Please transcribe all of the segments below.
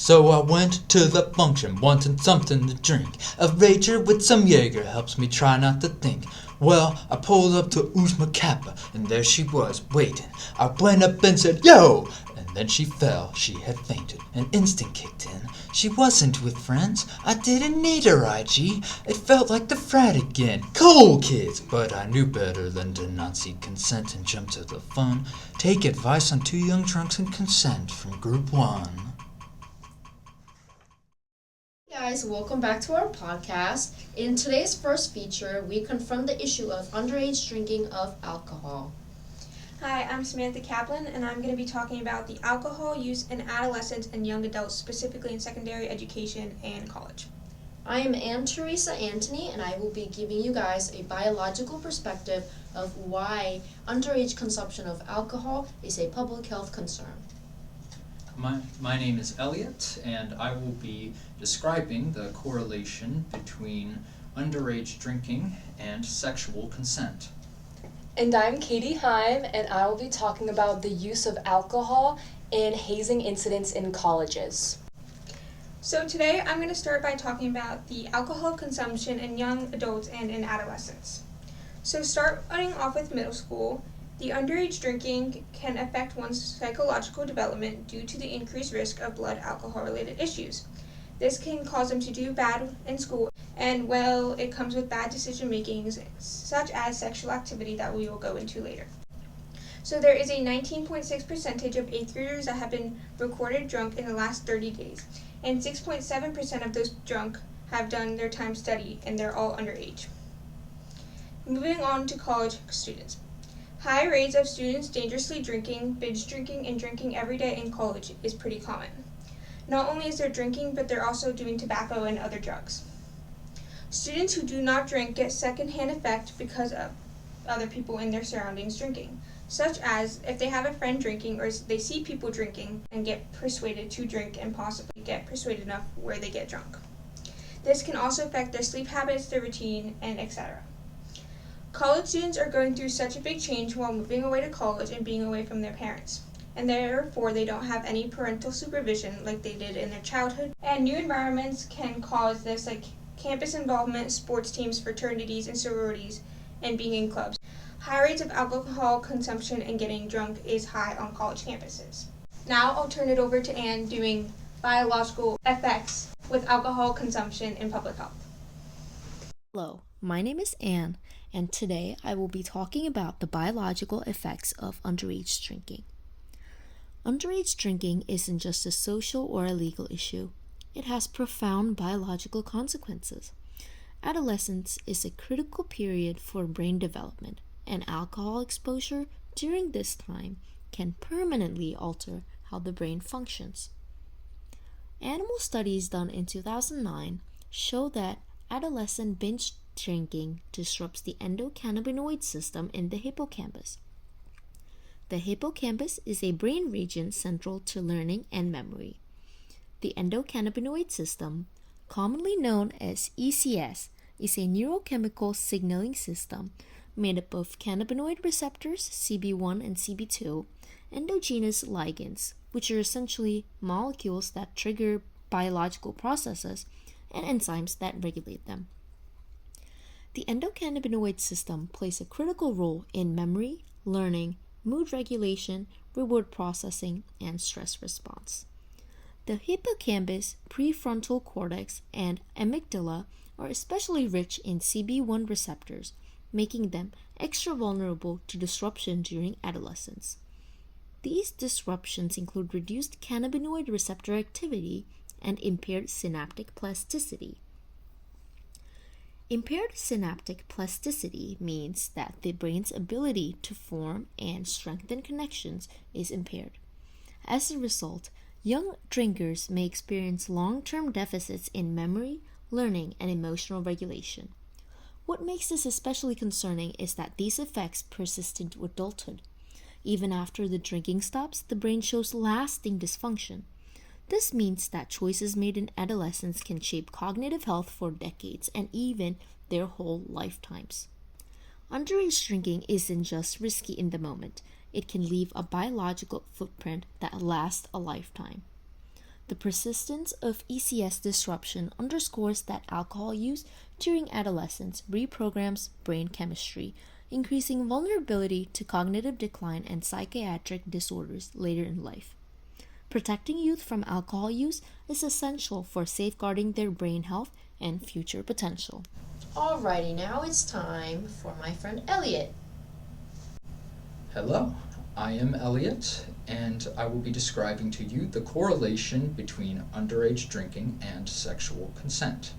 So I went to the function, wanting something to drink. A rager with some Jaeger helps me try not to think. Well, I pulled up to Uzma Kappa, and there she was, waiting. I went up and said, "Yo!" And then she fell, she had fainted. An instinct kicked in. She wasn't with friends. I didn't need her, IG. It felt like the frat again. Cool kids! But I knew better than to not seek consent and jump to the fun. Take advice on two young drunks and consent from Group 1. Guys, welcome back to our podcast. In today's first feature, we confront the issue of underage drinking of alcohol. Hi, I'm Samantha Kaplan, and I'm going to be talking about the alcohol use in adolescents and young adults, specifically in secondary education and college. I am Ann Teresa Anthony, and I will be giving you guys a biological perspective of why underage consumption of alcohol is a public health concern. My name is Elliot, and I will be describing the correlation between underage drinking and sexual consent. And I'm Katie Heim, and I will be talking about the use of alcohol in hazing incidents in colleges. So today I'm going to start by talking about the alcohol consumption in young adults and in adolescents. So starting off with middle school, the underage drinking can affect one's psychological development due to the increased risk of blood alcohol-related issues. This can cause them to do bad in school, and it comes with bad decision-making, such as sexual activity that we will go into later. So there is a 19.6% of 8th graders that have been recorded drunk in the last 30 days, and 6.7% of those drunk have done their time study, and they're all underage. Moving on to college students. High rates of students dangerously drinking, binge drinking, and drinking every day in college is pretty common. Not only is there drinking, but they're also doing tobacco and other drugs. Students who do not drink get secondhand effect because of other people in their surroundings drinking, such as if they have a friend drinking or they see people drinking and get persuaded to drink and possibly get persuaded enough where they get drunk. This can also affect their sleep habits, their routine, and etc. College students are going through such a big change while moving away to college and being away from their parents, and therefore they don't have any parental supervision like they did in their childhood. And new environments can cause this, like campus involvement, sports teams, fraternities, and sororities, and being in clubs. High rates of alcohol consumption and getting drunk is high on college campuses. Now I'll turn it over to Anne doing biological effects with alcohol consumption in public health. Hello, my name is Anne, and today I will be talking about the biological effects of underage drinking. Underage drinking isn't just a social or a legal issue. It has profound biological consequences. Adolescence is a critical period for brain development, and alcohol exposure during this time can permanently alter how the brain functions. Animal studies done in 2009 show that adolescent binge drinking disrupts the endocannabinoid system in the hippocampus. The hippocampus is a brain region central to learning and memory. The endocannabinoid system, commonly known as ECS, is a neurochemical signaling system made up of cannabinoid receptors, CB1 and CB2, endogenous ligands, which are essentially molecules that trigger biological processes, and enzymes that regulate them. The endocannabinoid system plays a critical role in memory, learning, mood regulation, reward processing, and stress response. The hippocampus, prefrontal cortex, and amygdala are especially rich in CB1 receptors, making them extra vulnerable to disruption during adolescence. These disruptions include reduced cannabinoid receptor activity and impaired synaptic plasticity. Impaired synaptic plasticity means that the brain's ability to form and strengthen connections is impaired. As a result, young drinkers may experience long-term deficits in memory, learning, and emotional regulation. What makes this especially concerning is that these effects persist into adulthood. Even after the drinking stops, the brain shows lasting dysfunction. This means that choices made in adolescence can shape cognitive health for decades and even their whole lifetimes. Underage drinking isn't just risky in the moment, it can leave a biological footprint that lasts a lifetime. The persistence of ECS disruption underscores that alcohol use during adolescence reprograms brain chemistry, increasing vulnerability to cognitive decline and psychiatric disorders later in life. Protecting youth from alcohol use is essential for safeguarding their brain health and future potential. Alrighty, now it's time for my friend Elliot. Hello, I am Elliot, and I will be describing to you the correlation between underage drinking and sexual consent.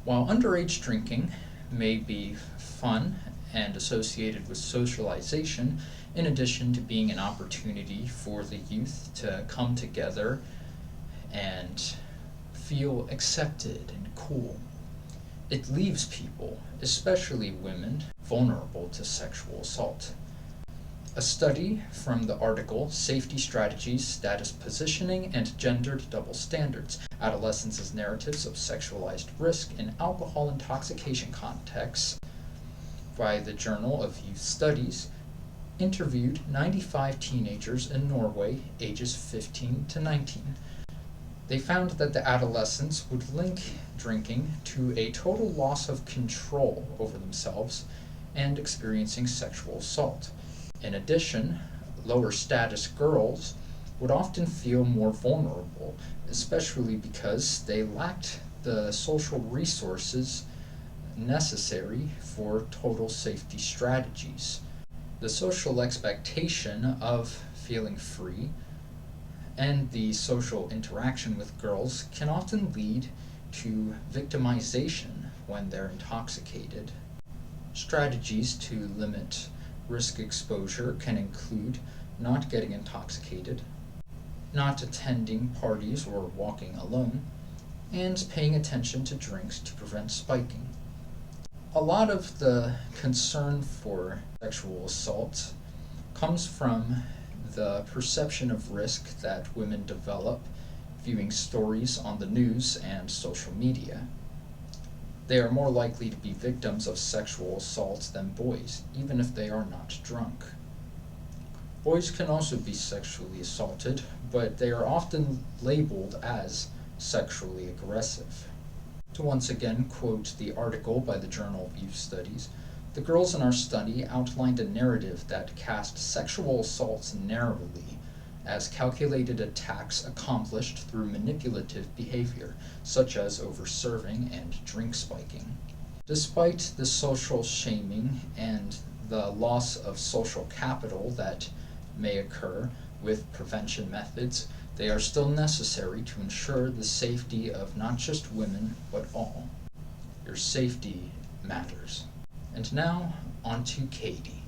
While underage drinking may be fun and associated with socialization, in addition to being an opportunity for the youth to come together and feel accepted and cool, it leaves people, especially women, vulnerable to sexual assault. A study from the article Safety Strategies, Status Positioning, and Gendered Double Standards, Adolescents' Narratives of Sexualized Risk in Alcohol Intoxication Contexts by the Journal of Youth Studies interviewed 95 teenagers in Norway ages 15 to 19. They found that the adolescents would link drinking to a total loss of control over themselves and experiencing sexual assault. In addition, lower status girls would often feel more vulnerable, especially because they lacked the social resources necessary for total safety strategies. The social expectation of feeling free and the social interaction with girls can often lead to victimization when they're intoxicated. Strategies to limit risk exposure can include not getting intoxicated, not attending parties or walking alone, and paying attention to drinks to prevent spiking. A lot of the concern for sexual assault comes from the perception of risk that women develop viewing stories on the news and social media. They are more likely to be victims of sexual assault than boys, even if they are not drunk. Boys can also be sexually assaulted, but they are often labeled as sexually aggressive. To once again quote the article by the Journal of Youth Studies, the girls in our study outlined a narrative that cast sexual assaults narrowly as calculated attacks accomplished through manipulative behavior, such as over-serving and drink spiking. Despite the social shaming and the loss of social capital that may occur with prevention methods, they are still necessary to ensure the safety of not just women, but all. Your safety matters. And now, on to Katie.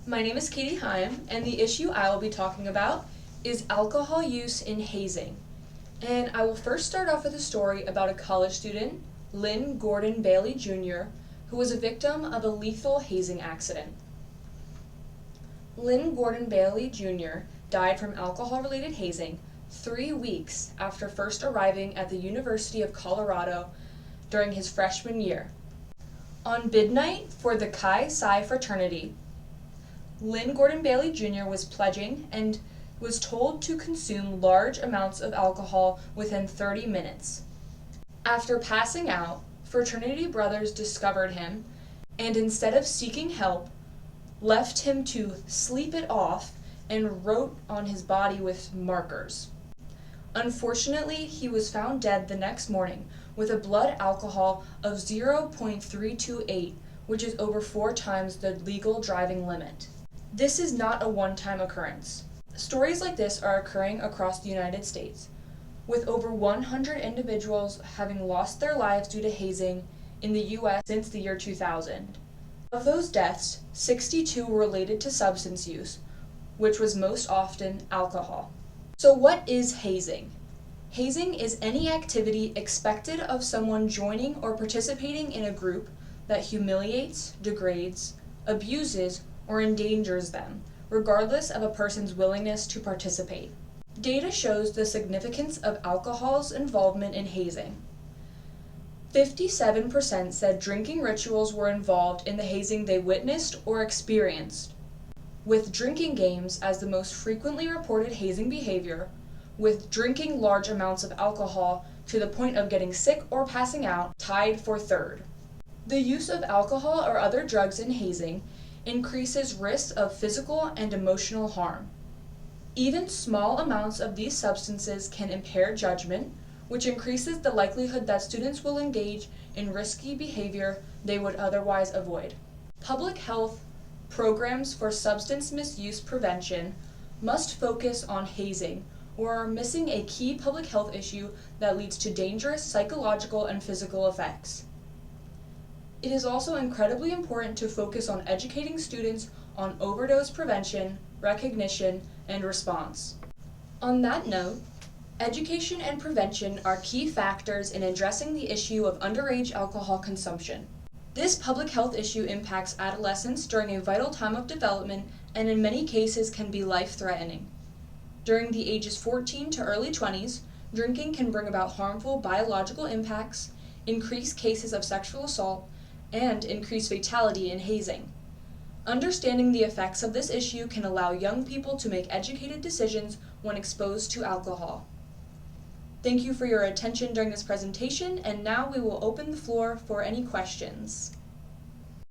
My name is Katie Heim, and the issue I will be talking about is alcohol use in hazing. And I will first start off with a story about a college student, Lynn Gordon Bailey Jr., who was a victim of a lethal hazing accident. Lynn Gordon Bailey Jr. died from alcohol-related hazing 3 weeks after first arriving at the University of Colorado during his freshman year. On bid night for the Chi Psi fraternity, Lynn Gordon Bailey Jr. was pledging and was told to consume large amounts of alcohol within 30 minutes. After passing out, fraternity brothers discovered him and instead of seeking help, left him to sleep it off and wrote on his body with markers. Unfortunately, he was found dead the next morning with a blood alcohol of 0.328, which is over 4 times the legal driving limit. This is not a one-time occurrence. Stories like this are occurring across the United States, with over 100 individuals having lost their lives due to hazing in the U.S. since the year 2000. Of those deaths, 62 were related to substance use, which was most often alcohol. So what is hazing? Hazing is any activity expected of someone joining or participating in a group that humiliates, degrades, abuses, or endangers them, regardless of a person's willingness to participate. Data shows the significance of alcohol's involvement in hazing. 57% said drinking rituals were involved in the hazing they witnessed or experienced, with drinking games as the most frequently reported hazing behavior, with drinking large amounts of alcohol to the point of getting sick or passing out tied for third. The use of alcohol or other drugs in hazing increases risks of physical and emotional harm. Even small amounts of these substances can impair judgment, which increases the likelihood that students will engage in risky behavior they would otherwise avoid. Public health programs for substance misuse prevention must focus on hazing, or are missing a key public health issue that leads to dangerous psychological and physical effects. It is also incredibly important to focus on educating students on overdose prevention, recognition, and response. On that note, education and prevention are key factors in addressing the issue of underage alcohol consumption. This public health issue impacts adolescents during a vital time of development and in many cases can be life-threatening. During the ages 14 to early 20s, drinking can bring about harmful biological impacts, increase cases of sexual assault, and increase fatality in hazing. Understanding the effects of this issue can allow young people to make educated decisions when exposed to alcohol. Thank you for your attention during this presentation, and now we will open the floor for any questions.